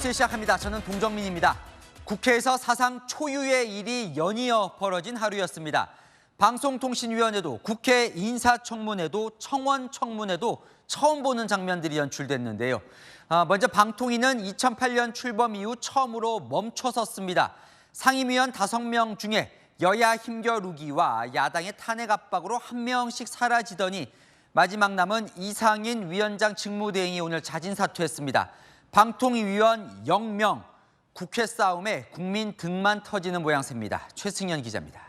뉴스 시작합니다. 저는 동정민입니다. 국회에서 사상 초유의 일이 연이어 벌어진 하루였습니다. 방송통신위원회도 국회 인사청문회도 청원청문회도 처음 보는 장면들이 연출됐는데요. 먼저 방통위는 2008년 출범 이후 처음으로 멈춰섰습니다. 상임위원 5명 중에 여야 힘겨루기와 야당의 탄핵 압박으로 한 명씩 사라지더니 마지막 남은 이상인 위원장 직무대행이 오늘 자진 사퇴했습니다. 방통위 위원 0명, 국회 싸움에 국민 등만 터지는 모양새입니다. 최승현 기자입니다.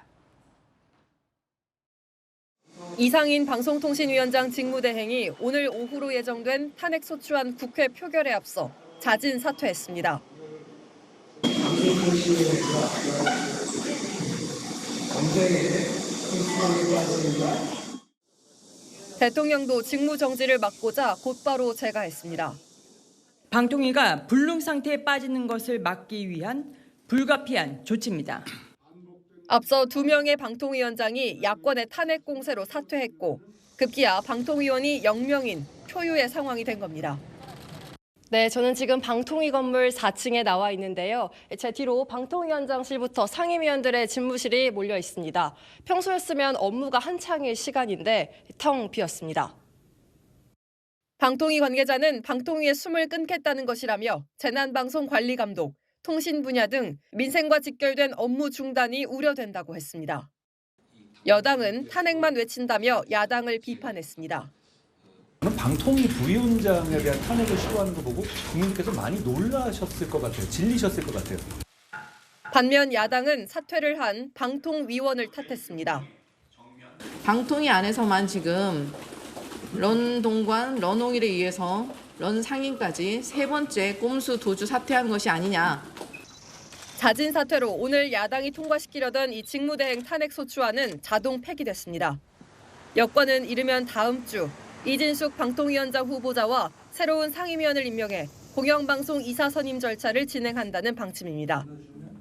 이상인 방송통신위원장 직무대행이 오늘 오후로 예정된 탄핵 소추안 국회 표결에 앞서 자진 사퇴했습니다. 대통령도 직무 정지를 막고자 곧바로 재가했습니다. 방통위가 불능 상태에 빠지는 것을 막기 위한 불가피한 조치입니다. 앞서 2명의 방통위원장이 야권의 탄핵 공세로 사퇴했고 급기야 방통위원이 0명인 초유의 상황이 된 겁니다. 네, 저는 지금 방통위 건물 4층에 나와 있는데요. 제 뒤로 방통위원장실부터 상임위원들의 집무실이 몰려 있습니다. 평소였으면 업무가 한창일 시간인데 텅 비었습니다. 방통위 관계자는 방통위의 숨을 끊겠다는 것이라며 재난방송 관리 감독, 통신 분야 등 민생과 직결된 업무 중단이 우려된다고 했습니다. 여당은 탄핵만 외친다며 야당을 비판했습니다. 방통위 부위원장에 대한 탄핵을 시도하는 거 보고 국민들께서 많이 놀라셨을 것 같아요. 질리셨을 것 같아요. 반면 야당은 사퇴를 한 방통위원을 탓했습니다. 방통위 안에서만 지금 런 동관, 런 홍일에 의해서 런 상임까지 3번째 꼼수 도주 사퇴한 것이 아니냐. 자진 사퇴로 오늘 야당이 통과시키려던 이 직무대행 탄핵 소추안은 자동 폐기됐습니다. 여권은 이르면 다음 주 이진숙 방통위원장 후보자와 새로운 상임위원을 임명해 공영방송 이사 선임 절차를 진행한다는 방침입니다.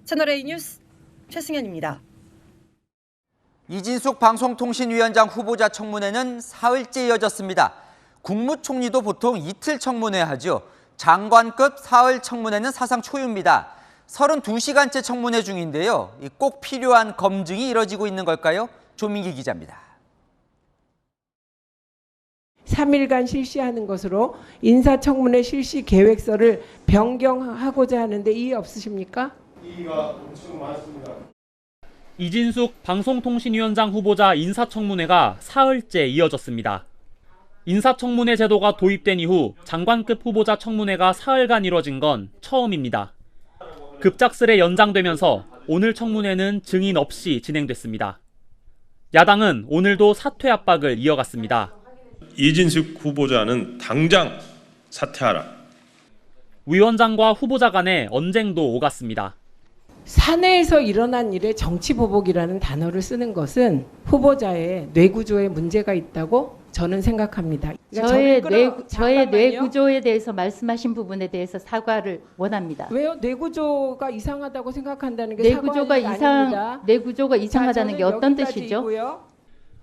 채널A 뉴스 최승현입니다. 이진숙 방송통신위원장 후보자 청문회는 사흘째 이어졌습니다. 국무총리도 보통 이틀 청문회 하죠. 장관급 사흘 청문회는 사상 초유입니다. 32시간째 청문회 중인데요. 꼭 필요한 검증이 이뤄지고 있는 걸까요? 조민기 기자입니다. 3일간 실시하는 것으로 인사청문회 실시 계획서를 변경하고자 하는데 이의 없으십니까? 이의가 엄청 많습니다. 이진숙 방송통신위원장 후보자 인사청문회가 사흘째 이어졌습니다. 인사청문회 제도가 도입된 이후 장관급 후보자 청문회가 사흘간 이뤄진 건 처음입니다. 급작스레 연장되면서 오늘 청문회는 증인 없이 진행됐습니다. 야당은 오늘도 사퇴 압박을 이어갔습니다. 이진숙 후보자는 당장 사퇴하라. 위원장과 후보자 간의 언쟁도 오갔습니다. 사내에서 일어난 일에 정치보복이라는 단어를 쓰는 것은 후보자의 뇌구조에 문제가 있다고 저는 생각합니다. 저의 뇌구조에 대해서 말씀하신 부분에 대해서 사과를 원합니다. 왜요? 뇌구조가 이상하다고 생각한다는 게 사과가 아닙니다. 뇌구조가 이상하다는 게 어떤 뜻이죠? 있고요.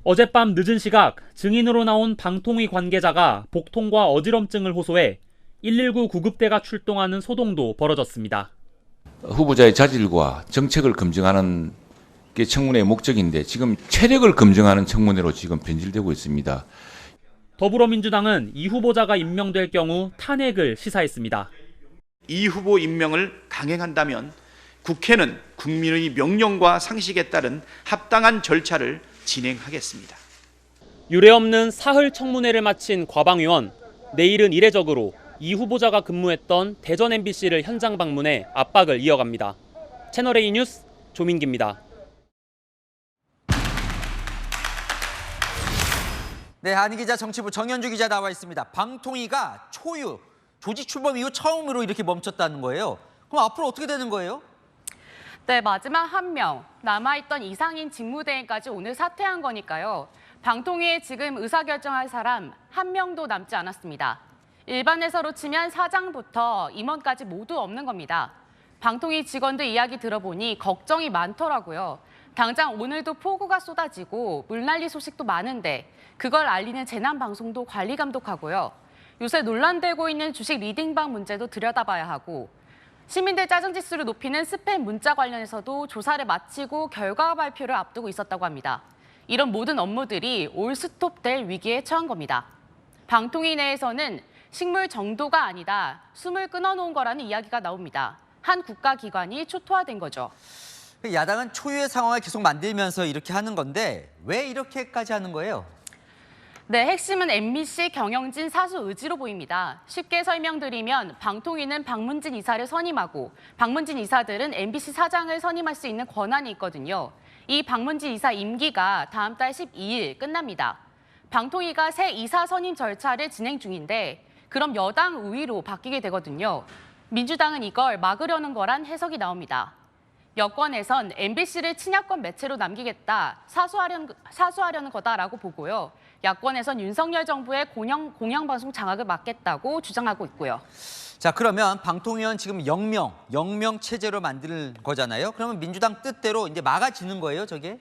어젯밤 늦은 시각 증인으로 나온 방통위 관계자가 복통과 어지럼증을 호소해 119 구급대가 출동하는 소동도 벌어졌습니다. 후보자의 자질과 정책을 검증하는 게 청문회의 목적인데 지금 체력을 검증하는 청문회로 지금 변질되고 있습니다. 더불어민주당은 이 후보자가 임명될 경우 탄핵을 시사했습니다. 이 후보 임명을 강행한다면 국회는 국민의 명령과 상식에 따른 합당한 절차를 진행하겠습니다. 유례없는 사흘 청문회를 마친 과방위원, 내일은 이례적으로 이 후보자가 근무했던 대전 MBC를 현장 방문해 압박을 이어갑니다. 채널A 뉴스 조민기입니다. 네, 한기자 정치부 정현주 기자 나와 있습니다. 방통위가 초유, 조직 출범 이후 처음으로 이렇게 멈췄다는 거예요. 그럼 앞으로 어떻게 되는 거예요? 네, 마지막 1명, 남아있던 이상인 직무대행까지 오늘 사퇴한 거니까요. 방통위에 지금 의사결정할 사람 1명도 남지 않았습니다. 일반 회사로 치면 사장부터 임원까지 모두 없는 겁니다. 방통위 직원들 이야기 들어보니 걱정이 많더라고요. 당장 오늘도 폭우가 쏟아지고 물난리 소식도 많은데 그걸 알리는 재난방송도 관리 감독하고요. 요새 논란되고 있는 주식 리딩방 문제도 들여다봐야 하고 시민들 짜증 지수를 높이는 스팸 문자 관련해서도 조사를 마치고 결과 발표를 앞두고 있었다고 합니다. 이런 모든 업무들이 올 스톱될 위기에 처한 겁니다. 방통위 내에서는 식물 정도가 아니다, 숨을 끊어놓은 거라는 이야기가 나옵니다. 한 국가기관이 초토화된 거죠. 야당은 초유의 상황을 계속 만들면서 이렇게 하는 건데 왜 이렇게까지 하는 거예요? 네, 핵심은 MBC 경영진 사수 의지로 보입니다. 쉽게 설명드리면 방통위는 박문진 이사를 선임하고 박문진 이사들은 MBC 사장을 선임할 수 있는 권한이 있거든요. 이 박문진 이사 임기가 다음 달 12일 끝납니다. 방통위가 새 이사 선임 절차를 진행 중인데 그럼 여당 우위로 바뀌게 되거든요. 민주당은 이걸 막으려는 거란 해석이 나옵니다. 여권에선 MBC를 친야권 매체로 남기겠다, 사수하려는 거다라고 보고요. 야권에선 윤석열 정부의 공영방송 장악을 막겠다고 주장하고 있고요. 자, 그러면 방통위원 지금 영명 체제로 만드는 거잖아요. 그러면 민주당 뜻대로 이제 막아지는 거예요, 저게?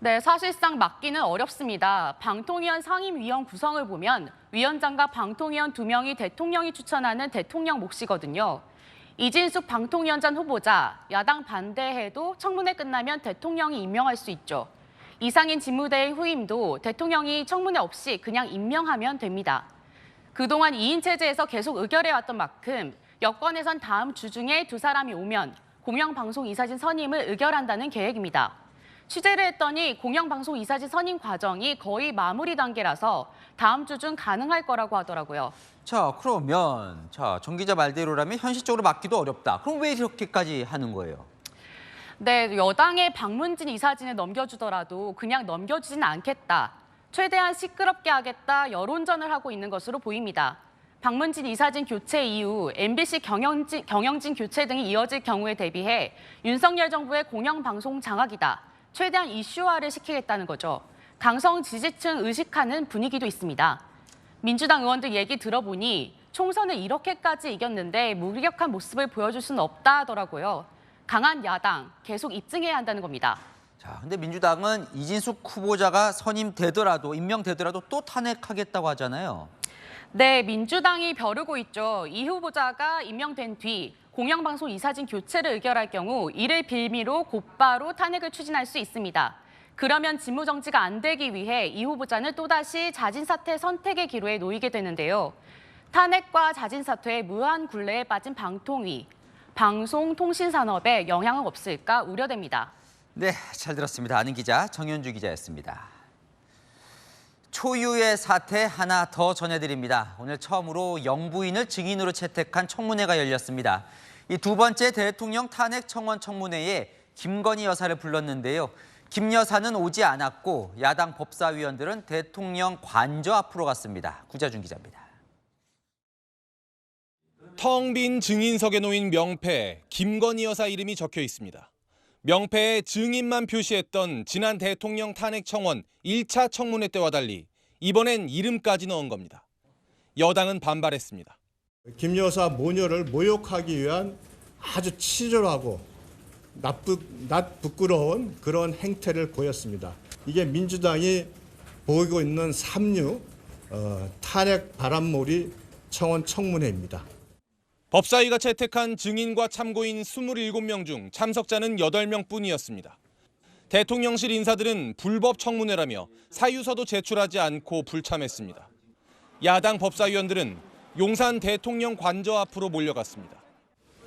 네, 사실상 막기는 어렵습니다. 방통위원 상임위원 구성을 보면 위원장과 방통위원 2명이 대통령이 추천하는 대통령 몫이거든요. 이진숙 방통위원장 후보자, 야당 반대해도 청문회 끝나면 대통령이 임명할 수 있죠. 이상인 직무대행 후임도 대통령이 청문회 없이 그냥 임명하면 됩니다. 그동안 2인 체제에서 계속 의결해왔던 만큼 여권에선 다음 주 중에 2사람이 오면 공영방송 이사진 선임을 의결한다는 계획입니다. 취재를 했더니 공영방송 이사진 선임 과정이 거의 마무리 단계라서 다음 주 중 가능할 거라고 하더라고요. 자, 그러면 정 기자 말대로라면 현실적으로 막기도 어렵다. 그럼 왜 이렇게까지 하는 거예요? 네, 여당의 박문진 이사진을 넘겨주더라도 그냥 넘겨주지는 않겠다. 최대한 시끄럽게 하겠다 여론전을 하고 있는 것으로 보입니다. 박문진 이사진 교체 이후 MBC 경영진 교체 등이 이어질 경우에 대비해 윤석열 정부의 공영방송 장악이다. 최대한 이슈화를 시키겠다는 거죠. 강성 지지층 의식하는 분위기도 있습니다. 민주당 의원들 얘기 들어보니 총선을 이렇게까지 이겼는데 무기력한 모습을 보여줄 수는 없다 하더라고요. 강한 야당 계속 입증해야 한다는 겁니다. 자, 근데 민주당은 이진숙 후보자가 선임되더라도 임명되더라도 또 탄핵하겠다고 하잖아요. 네, 민주당이 벼르고 있죠. 이 후보자가 임명된 뒤 공영방송 이사진 교체를 의결할 경우 이를 빌미로 곧바로 탄핵을 추진할 수 있습니다. 그러면 직무정지가 안 되기 위해 이 후보자는 또다시 자진사퇴 선택의 기로에 놓이게 되는데요. 탄핵과 자진사퇴의 무한 굴레에 빠진 방통위, 방송통신산업에 영향은 없을까 우려됩니다. 네, 잘 들었습니다. 아는 기자 정현주 기자였습니다. 초유의 사태 하나 더 전해드립니다. 오늘 처음으로 영부인을 증인으로 채택한 청문회가 열렸습니다. 이 두 번째 대통령 탄핵 청원 청문회에 김건희 여사를 불렀는데요. 김 여사는 오지 않았고 야당 법사위원들은 대통령 관저 앞으로 갔습니다. 구자준 기자입니다. 텅 빈 증인석에 놓인 명패에 김건희 여사 이름이 적혀 있습니다. 명패에 증인만 표시했던 지난 대통령 탄핵 청원 1차 청문회 때와 달리 이번엔 이름까지 넣은 겁니다. 여당은 반발했습니다. 김 여사 모녀를 모욕하기 위한 아주 치졸하고 부끄러운 그런 행태를 보였습니다. 이게 민주당이 보이고 있는 삼류 탄핵 바람몰이 청원 청문회입니다. 법사위가 채택한 증인과 참고인 27명 중 참석자는 8명뿐이었습니다. 대통령실 인사들은 불법 청문회라며 사유서도 제출하지 않고 불참했습니다. 야당 법사위원들은 용산 대통령 관저 앞으로 몰려갔습니다.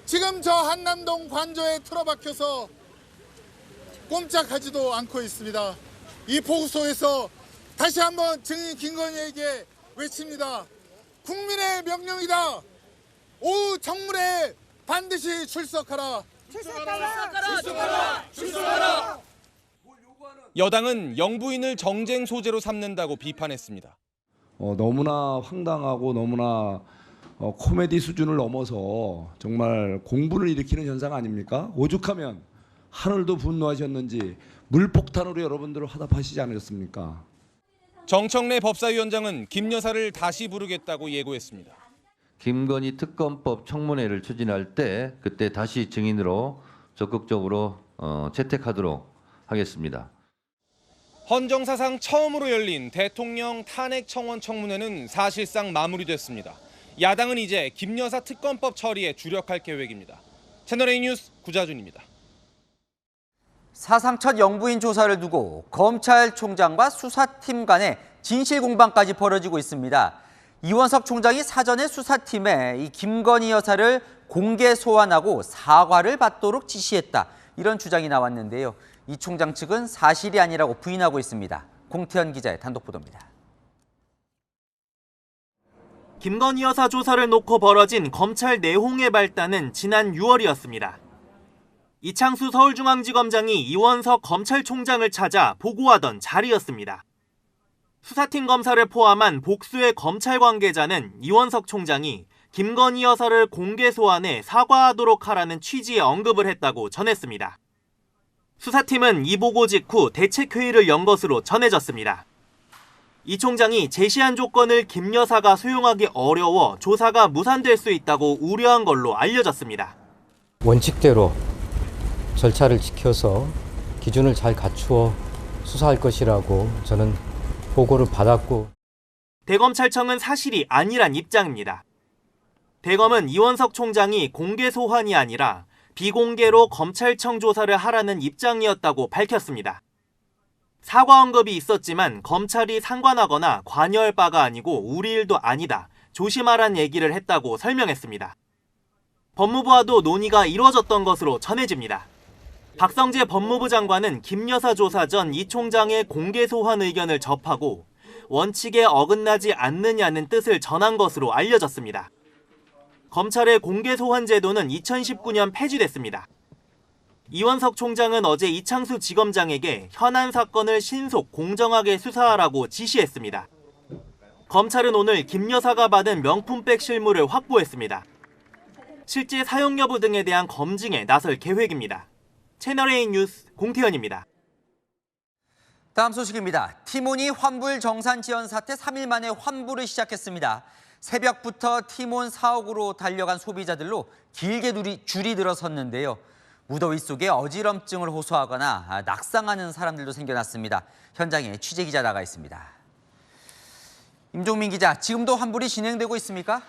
지금 저 한남동 관저에 틀어박혀서 꼼짝하지도 않고 있습니다. 이 폭우 속에서 다시 한번 증인 김건희에게 외칩니다. 국민의 명령이다. 오후 청문회에 반드시 출석하라. 출석하라. 여당은 영부인을 정쟁 소재로 삼는다고 비판했습니다. 너무나 황당하고 너무나 코미디 수준을 넘어서 정말 공분을 일으키는 현상 아닙니까? 오죽하면 하늘도 분노하셨는지 물폭탄으로 여러분들을 화답하시지 않으셨습니까? 정청래 법사위원장은 김 여사를 다시 부르겠다고 예고했습니다. 김건희 특검법 청문회를 추진할 때 그때 다시 증인으로 적극적으로 채택하도록 하겠습니다. 헌정사상 처음으로 열린 대통령 탄핵 청원 청문회는 사실상 마무리됐습니다. 야당은 이제 김 여사 특검법 처리에 주력할 계획입니다. 채널A 뉴스 구자준입니다. 사상 첫 영부인 조사를 두고 검찰총장과 수사팀 간의 진실 공방까지 벌어지고 있습니다. 이원석 총장이 사전에 수사팀에 이 김건희 여사를 공개 소환하고 사과를 받도록 지시했다. 이런 주장이 나왔는데요. 이 총장 측은 사실이 아니라고 부인하고 있습니다. 공태현 기자의 단독 보도입니다. 김건희 여사 조사를 놓고 벌어진 검찰 내홍의 발단은 지난 6월이었습니다. 이창수 서울중앙지검장이 이원석 검찰총장을 찾아 보고하던 자리였습니다. 수사팀 검사를 포함한 복수의 검찰 관계자는 이원석 총장이 김건희 여사를 공개 소환해 사과하도록 하라는 취지의 언급을 했다고 전했습니다. 수사팀은 이 보고 직후 대책회의를 연 것으로 전해졌습니다. 이 총장이 제시한 조건을 김 여사가 수용하기 어려워 조사가 무산될 수 있다고 우려한 걸로 알려졌습니다. 원칙대로 절차를 지켜서 기준을 잘 갖추어 수사할 것이라고 저는 보고를 받았고. 대검찰청은 사실이 아니란 입장입니다. 대검은 이원석 총장이 공개 소환이 아니라 비공개로 검찰청 조사를 하라는 입장이었다고 밝혔습니다. 사과 언급이 있었지만 검찰이 상관하거나 관여할 바가 아니고 우리 일도 아니다. 조심하란 얘기를 했다고 설명했습니다. 법무부와도 논의가 이루어졌던 것으로 전해집니다. 박성재 법무부 장관은 김 여사 조사 전 이 총장의 공개 소환 의견을 접하고 원칙에 어긋나지 않느냐는 뜻을 전한 것으로 알려졌습니다. 검찰의 공개 소환 제도는 2019년 폐지됐습니다. 이원석 총장은 어제 이창수 지검장에게 현안 사건을 신속 공정하게 수사하라고 지시했습니다. 검찰은 오늘 김 여사가 받은 명품백 실물을 확보했습니다. 실제 사용 여부 등에 대한 검증에 나설 계획입니다. 채널A 뉴스 공태현입니다. 다음 소식입니다. 티몬이 환불 정산 지연 사태 3일 만에 환불을 시작했습니다. 새벽부터 티몬 사옥으로 달려간 소비자들로 길게 줄이 들어섰는데요. 무더위 속에 어지럼증을 호소하거나 낙상하는 사람들도 생겨났습니다. 현장에 취재기자 나가 있습니다. 임종민 기자, 지금도 환불이 진행되고 있습니까?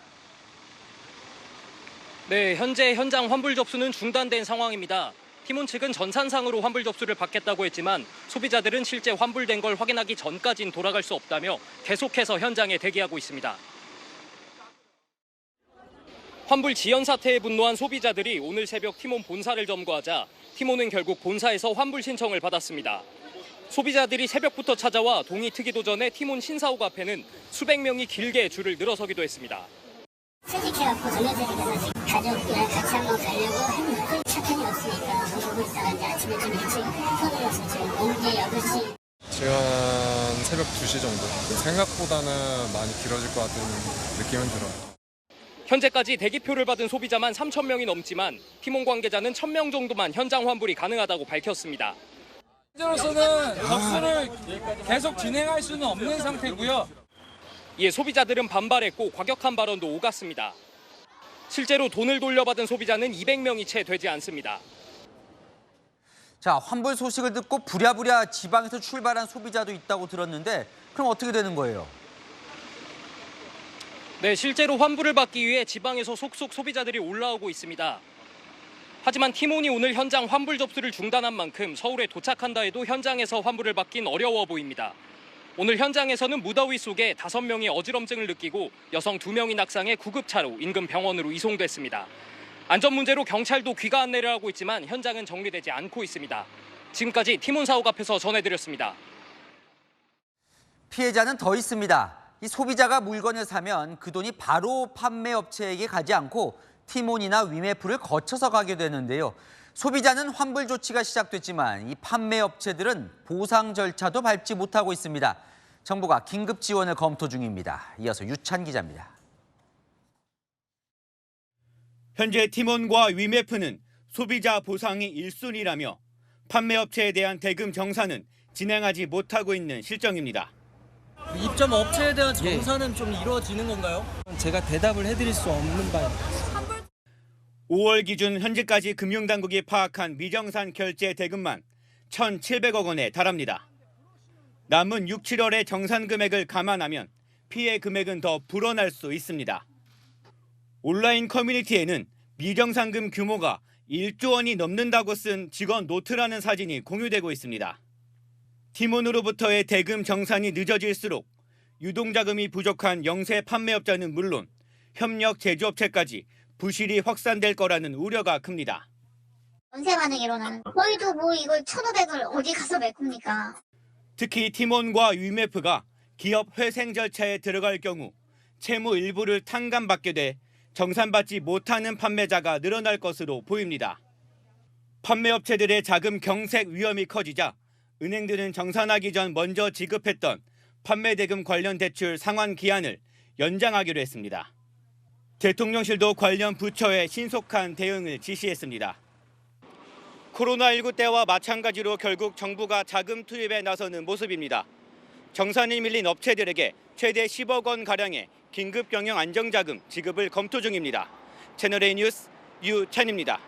네, 현재 현장 환불 접수는 중단된 상황입니다. 티몬 측은 전산상으로 환불 접수를 받겠다고 했지만 소비자들은 실제 환불된 걸 확인하기 전까진 돌아갈 수 없다며 계속해서 현장에 대기하고 있습니다. 환불 지연 사태에 분노한 소비자들이 오늘 새벽 티몬 본사를 점거하자 티몬은 결국 본사에서 환불 신청을 받았습니다. 소비자들이 새벽부터 찾아와 동의 트기도 전에 티몬 신사옥 앞에는 수백 명이 길게 줄을 늘어서기도 했습니다. 퇴직해갖고 전화드리면서 가족이랑 같이 한번 가려고 했는데 차 편이 없으니까 모르고 있다가 이제 아침에 좀 일찍 손을 와서 지금 온게 8시. 지금 새벽 2시 정도. 생각보다는 많이 길어질 것 같은 느낌은 들어요. 현재까지 대기표를 받은 소비자만 3,000명이 넘지만 티몬 관계자는 1,000명 정도만 현장 환불이 가능하다고 밝혔습니다. 현재로서는 접수를 계속 진행할 수는 없는 상태고요. 이에 소비자들은 반발했고 과격한 발언도 오갔습니다. 실제로 돈을 돌려받은 소비자는 200명이 채 되지 않습니다. 자, 환불 소식을 듣고 부랴부랴 지방에서 출발한 소비자도 있다고 들었는데 그럼 어떻게 되는 거예요? 네, 실제로 환불을 받기 위해 지방에서 속속 소비자들이 올라오고 있습니다. 하지만 티몬이 오늘 현장 환불 접수를 중단한 만큼 서울에 도착한다 해도 현장에서 환불을 받긴 어려워 보입니다. 오늘 현장에서는 무더위 속에 5명이 어지럼증을 느끼고 여성 2명이 낙상해 구급차로 인근 병원으로 이송됐습니다. 안전 문제로 경찰도 귀가 안내를 하고 있지만 현장은 정리되지 않고 있습니다. 지금까지 티몬 사옥 앞에서 전해드렸습니다. 피해자는 더 있습니다. 이 소비자가 물건을 사면 그 돈이 바로 판매업체에게 가지 않고 티몬이나 위메프를 거쳐서 가게 되는데요. 소비자는 환불 조치가 시작됐지만 이 판매업체들은 보상 절차도 밟지 못하고 있습니다. 정부가 긴급 지원을 검토 중입니다. 이어서 유찬 기자입니다. 현재 티몬과 위메프는 소비자 보상이 1순위라며 판매업체에 대한 대금 정산은 진행하지 못하고 있는 실정입니다. 입점 업체에 대한 정산은 좀 이루어지는 건가요? 제가 대답을 해드릴 수 없는 바입니다. 5월 기준 현재까지 금융당국이 파악한 미정산 결제 대금만 1,700억 원에 달합니다. 남은 6, 7월의 정산 금액을 감안하면 피해 금액은 더 불어날 수 있습니다. 온라인 커뮤니티에는 미정산금 규모가 1조 원이 넘는다고 쓴 직원 노트라는 사진이 공유되고 있습니다. 팀원으로부터의 대금 정산이 늦어질수록 유동자금이 부족한 영세 판매업자는 물론 협력 제조업체까지 부실이 확산될 거라는 우려가 큽니다. 연세 반응이로는 저희도 뭐 이걸 1,500을 어디 가서 메꿉니까? 특히 팀원과 위메프가 기업 회생 절차에 들어갈 경우 채무 일부를 탕감받게 돼 정산받지 못하는 판매자가 늘어날 것으로 보입니다. 판매업체들의 자금 경색 위험이 커지자 은행들은 정산하기 전 먼저 지급했던 판매대금 관련 대출 상환 기한을 연장하기로 했습니다. 대통령실도 관련 부처에 신속한 대응을 지시했습니다. 코로나19 때와 마찬가지로 결국 정부가 자금 투입에 나서는 모습입니다. 정산이 밀린 업체들에게 최대 10억 원가량의 긴급 경영 안정자금 지급을 검토 중입니다. 채널A 뉴스 유찬입니다.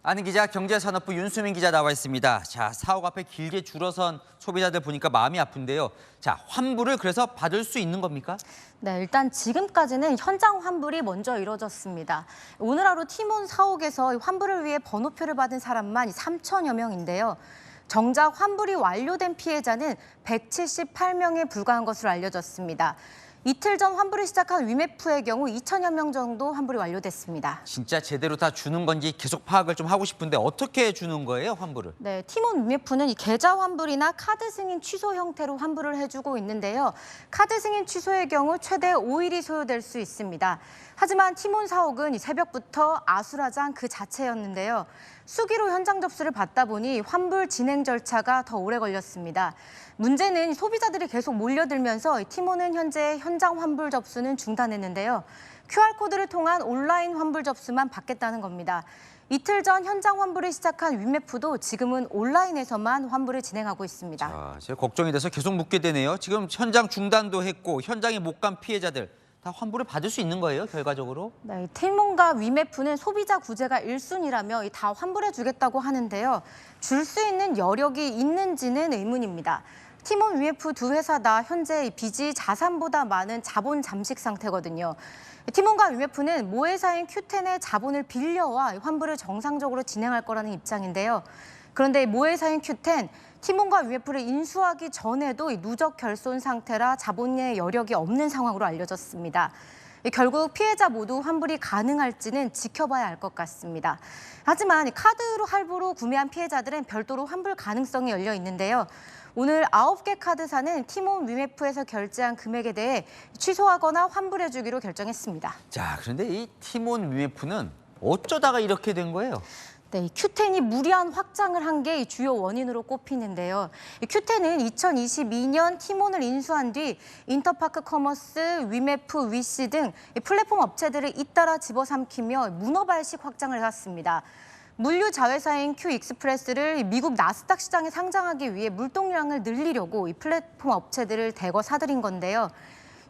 아는 기자, 경제산업부 윤수민 기자 나와 있습니다. 자, 사옥 앞에 길게 줄어선 소비자들 보니까 마음이 아픈데요. 자, 환불을 그래서 받을 수 있는 겁니까? 네, 일단 지금까지는 현장 환불이 먼저 이뤄졌습니다. 오늘 하루 팀원 사옥에서 환불을 위해 번호표를 받은 사람만 3천여 명인데요. 정작 환불이 완료된 피해자는 178명에 불과한 것으로 알려졌습니다. 이틀 전 환불을 시작한 위메프의 경우 2천여 명 정도 환불이 완료됐습니다. 진짜 제대로 다 주는 건지 계속 파악을 좀 하고 싶은데 어떻게 주는 거예요, 환불을? 네, 팀원 위메프는 이 계좌 환불이나 카드 승인 취소 형태로 환불을 해주고 있는데요. 카드 승인 취소의 경우 최대 5일이 소요될 수 있습니다. 하지만 팀원 사옥은 이 새벽부터 아수라장 그 자체였는데요. 수기로 현장 접수를 받다 보니 환불 진행 절차가 더 오래 걸렸습니다. 문제는 소비자들이 계속 몰려들면서 팀원은 현재 현장 환불 접수는 중단했는데요. QR코드를 통한 온라인 환불 접수만 받겠다는 겁니다. 이틀 전 현장 환불을 시작한 위메프도 지금은 온라인에서만 환불을 진행하고 있습니다. 자, 제가 걱정이 돼서 계속 묻게 되네요. 지금 현장 중단도 했고 현장에 못 간 피해자들 다 환불을 받을 수 있는 거예요, 결과적으로? 네, 팀원과 위메프는 소비자 구제가 1순위라며 다 환불해 주겠다고 하는데요. 줄 수 있는 여력이 있는지는 의문입니다. 팀원, 위메프 두 회사 다 현재 빚이 자산보다 많은 자본 잠식 상태거든요. 팀원과 위메프는 모회사인 Q10의 자본을 빌려와 환불을 정상적으로 진행할 거라는 입장인데요. 그런데 모회사인 Q10, 팀원과 위메프를 인수하기 전에도 누적 결손 상태라 자본의 여력이 없는 상황으로 알려졌습니다. 결국 피해자 모두 환불이 가능할지는 지켜봐야 할 것 같습니다. 하지만 카드로 할부로 구매한 피해자들은 별도로 환불 가능성이 열려 있는데요. 오늘 9개 카드사는 팀원 위메프에서 결제한 금액에 대해 취소하거나 환불해주기로 결정했습니다. 자, 그런데 이 팀원 위메프는 어쩌다가 이렇게 된 거예요? 네, Q10이 무리한 확장을 한 게 주요 원인으로 꼽히는데요. Q10은 2022년 팀원을 인수한 뒤 인터파크 커머스, 위메프, 위시 등 플랫폼 업체들을 잇따라 집어삼키며 문어발식 확장을 해왔습니다. 물류 자회사인 Q익스프레스를 미국 나스닥 시장에 상장하기 위해 물동량을 늘리려고 이 플랫폼 업체들을 대거 사들인 건데요.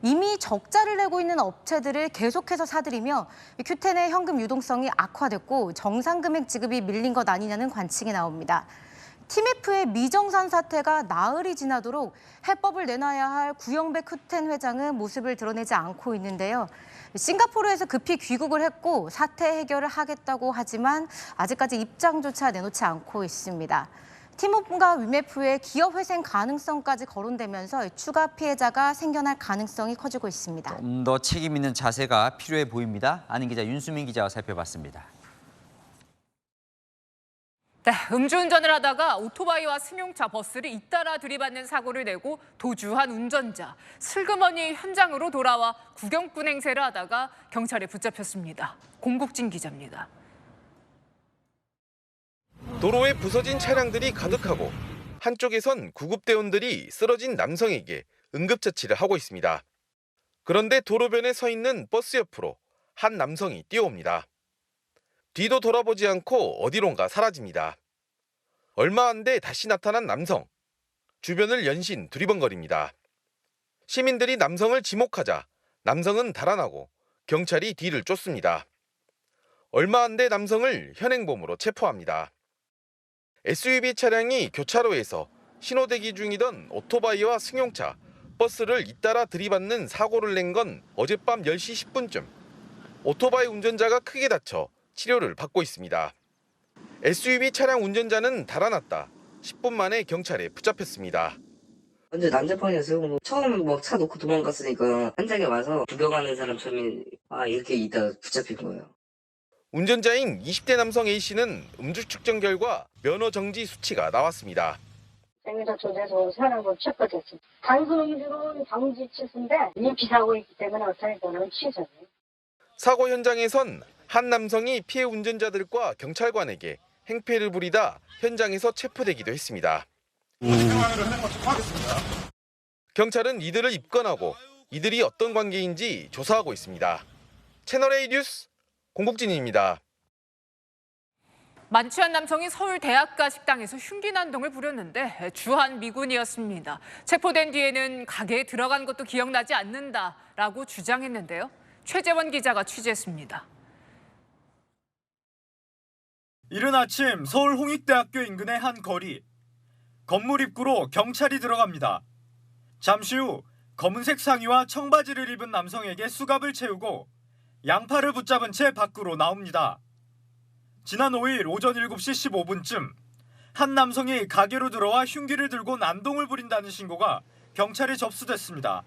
이미 적자를 내고 있는 업체들을 계속해서 사들이며 Q10의 현금 유동성이 악화됐고 정상 금액 지급이 밀린 것 아니냐는 관측이 나옵니다. 팀F의 미정산 사태가 나흘이 지나도록 해법을 내놔야 할 구영배 Q10 회장은 모습을 드러내지 않고 있는데요. 싱가포르에서 급히 귀국을 했고 사태 해결을 하겠다고 하지만 아직까지 입장조차 내놓지 않고 있습니다. 팀원과 위메프의 기업 회생 가능성까지 거론되면서 추가 피해자가 생겨날 가능성이 커지고 있습니다. 좀 더 책임 있는 자세가 필요해 보입니다. 아는 기자 윤수민 기자와 살펴봤습니다. 네, 음주운전을 하다가 오토바이와 승용차, 버스를 잇따라 들이받는 사고를 내고 도주한 운전자. 슬그머니 현장으로 돌아와 구경꾼 행세를 하다가 경찰에 붙잡혔습니다. 공국진 기자입니다. 도로에 부서진 차량들이 가득하고 한쪽에선 구급대원들이 쓰러진 남성에게 응급처치를 하고 있습니다. 그런데 도로변에 서 있는 버스 옆으로 한 남성이 뛰어옵니다. 뒤도 돌아보지 않고 어디론가 사라집니다. 얼마 안 돼 다시 나타난 남성. 주변을 연신 두리번거립니다. 시민들이 남성을 지목하자 남성은 달아나고 경찰이 뒤를 쫓습니다. 얼마 안 돼 남성을 현행범으로 체포합니다. SUV 차량이 교차로에서 신호대기 중이던 오토바이와 승용차, 버스를 잇따라 들이받는 사고를 낸 건 어젯밤 10시 10분쯤. 오토바이 운전자가 크게 다쳐 치료를 받고 있습니다. SUV 차량 운전자는 달아났다 10분 만에 경찰에 붙잡혔습니다. 완전 난장판이었어요. 처음 차 놓고 도망갔으니까 현장에 와서 구경하는 사람처럼 이렇게 있다가 붙잡힌 거예요. 운전자인 20대 남성 A씨는 음주 측정 결과 면허 정지 수치가 나왔습니다. 생리사 조제소 사람을 체포됐습니다. 단순 음주는 방지 취소인데 인피 사고이기 때문에 어차피 저는 취소예요. 사고 현장에선 한 남성이 피해 운전자들과 경찰관에게 행패를 부리다 현장에서 체포되기도 했습니다. 경찰은 이들을 입건하고 이들이 어떤 관계인지 조사하고 있습니다. 채널A 뉴스 공복진입니다. 만취한 남성이 서울 대학가 식당에서 흉기 난동을 부렸는데 주한 미군이었습니다. 체포된 뒤에는 가게에 들어간 것도 기억나지 않는다라고 주장했는데요. 최재원 기자가 취재했습니다. 이른 아침 서울 홍익대학교 인근의 한 거리. 건물 입구로 경찰이 들어갑니다. 잠시 후 검은색 상의와 청바지를 입은 남성에게 수갑을 채우고 양팔을 붙잡은 채 밖으로 나옵니다. 지난 5일 오전 7시 15분쯤 한 남성이 가게로 들어와 흉기를 들고 난동을 부린다는 신고가 경찰에 접수됐습니다.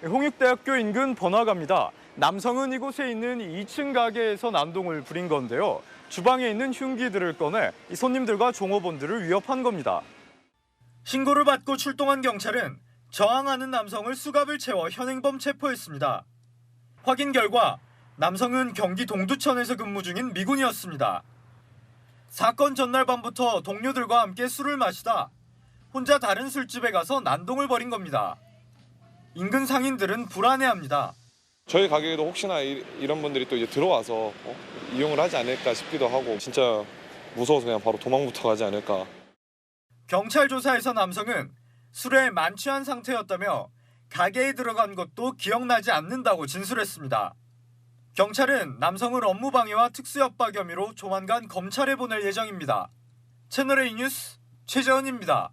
홍익대학교 인근 번화가입니다. 남성은 이곳에 있는 2층 가게에서 난동을 부린 건데요. 주방에 있는 흉기들을 꺼내 손님들과 종업원들을 위협한 겁니다. 신고를 받고 출동한 경찰은 저항하는 남성을 수갑을 채워 현행범 체포했습니다. 확인 결과 남성은 경기 동두천에서 근무 중인 미군이었습니다. 사건 전날 밤부터 동료들과 함께 술을 마시다 혼자 다른 술집에 가서 난동을 벌인 겁니다. 인근 상인들은 불안해합니다. 저희 가게에도 혹시나 이런 분들이 또 이제 들어와서 이용을 하지 않을까 싶기도 하고 진짜 무서워서 그냥 바로 도망부터 가지 않을까. 경찰 조사에서 남성은 술에 만취한 상태였다며 가게에 들어간 것도 기억나지 않는다고 진술했습니다. 경찰은 남성을 업무방해와 특수협박 혐의로 조만간 검찰에 보낼 예정입니다. 채널A 뉴스 최재원입니다.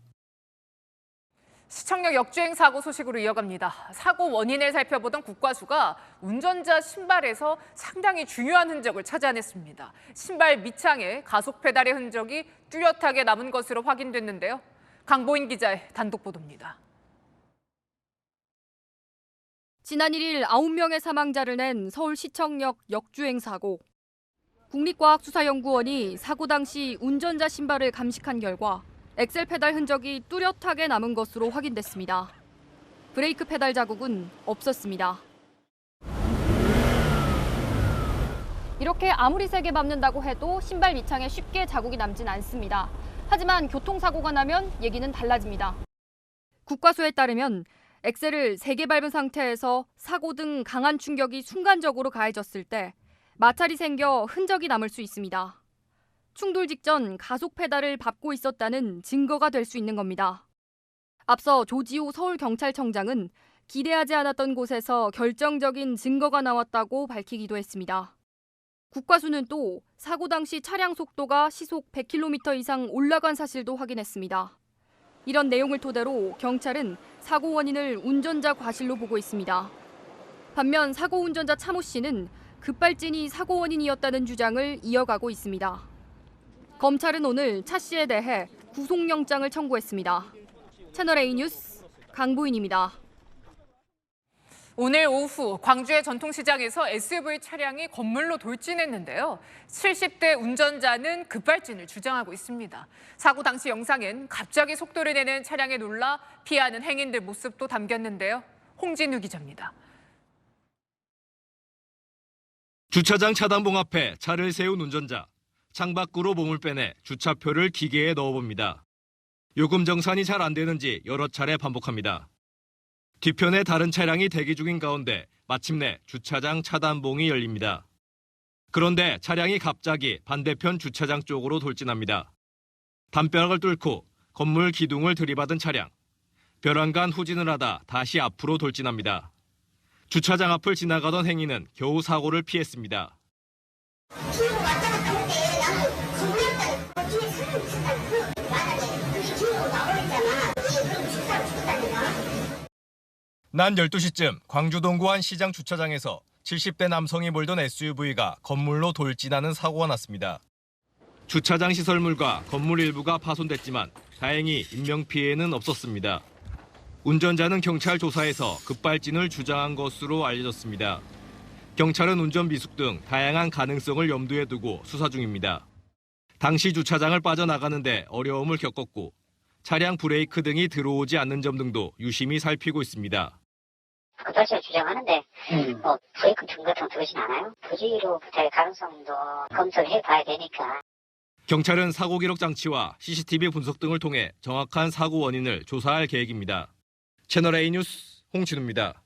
시청역 역주행 사고 소식으로 이어갑니다. 사고 원인을 살펴보던 국과수가 운전자 신발에서 상당히 중요한 흔적을 찾아냈습니다. 신발 밑창에 가속 페달의 흔적이 뚜렷하게 남은 것으로 확인됐는데요. 강보인 기자의 단독 보도입니다. 지난 1일 9명의 사망자를 낸 서울시청역 역주행 사고. 국립과학수사연구원이 사고 당시 운전자 신발을 감식한 결과 엑셀 페달 흔적이 뚜렷하게 남은 것으로 확인됐습니다. 브레이크 페달 자국은 없었습니다. 이렇게 아무리 세게 밟는다고 해도 신발 밑창에 쉽게 자국이 남진 않습니다. 하지만 교통사고가 나면 얘기는 달라집니다. 국과수에 따르면 엑셀을 3개 밟은 상태에서 사고 등 강한 충격이 순간적으로 가해졌을 때 마찰이 생겨 흔적이 남을 수 있습니다. 충돌 직전 가속 페달을 밟고 있었다는 증거가 될 수 있는 겁니다. 앞서 조지호 서울경찰청장은 기대하지 않았던 곳에서 결정적인 증거가 나왔다고 밝히기도 했습니다. 국과수는 또 사고 당시 차량 속도가 시속 100km 이상 올라간 사실도 확인했습니다. 이런 내용을 토대로 경찰은 사고 원인을 운전자 과실로 보고 있습니다. 반면 사고 운전자 차모 씨는 급발진이 사고 원인이었다는 주장을 이어가고 있습니다. 검찰은 오늘 차 씨에 대해 구속영장을 청구했습니다. 채널A 뉴스 강보인입니다. 오늘 오후 광주의 전통시장에서 SUV 차량이 건물로 돌진했는데요. 70대 운전자는 급발진을 주장하고 있습니다. 사고 당시 영상엔 갑자기 속도를 내는 차량에 놀라 피하는 행인들 모습도 담겼는데요. 홍진우 기자입니다. 주차장 차단봉 앞에 차를 세운 운전자. 창밖으로 몸을 빼내 주차표를 기계에 넣어봅니다. 요금 정산이 잘 안 되는지 여러 차례 반복합니다. 뒤편에 다른 차량이 대기 중인 가운데 마침내 주차장 차단봉이 열립니다. 그런데 차량이 갑자기 반대편 주차장 쪽으로 돌진합니다. 담벼락을 뚫고 건물 기둥을 들이받은 차량. 벼랑간 후진을 하다 다시 앞으로 돌진합니다. 주차장 앞을 지나가던 행인은 겨우 사고를 피했습니다. 낮 12시쯤 광주 동구 한 시장 주차장에서 70대 남성이 몰던 SUV가 건물로 돌진하는 사고가 났습니다. 주차장 시설물과 건물 일부가 파손됐지만 다행히 인명피해는 없었습니다. 운전자는 경찰 조사에서 급발진을 주장한 것으로 알려졌습니다. 경찰은 운전 미숙 등 다양한 가능성을 염두에 두고 수사 중입니다. 당시 주차장을 빠져나가는데 어려움을 겪었고 차량 브레이크 등이 들어오지 않는 점 등도 유심히 살피고 있습니다. 급발진을 주장하는데 브레이크 등 같은 거 들으진 않아요? 부지로부터의 가능성도 검토를 해봐야 되니까. 경찰은 사고 기록 장치와 CCTV 분석 등을 통해 정확한 사고 원인을 조사할 계획입니다. 채널A 뉴스 홍진우입니다.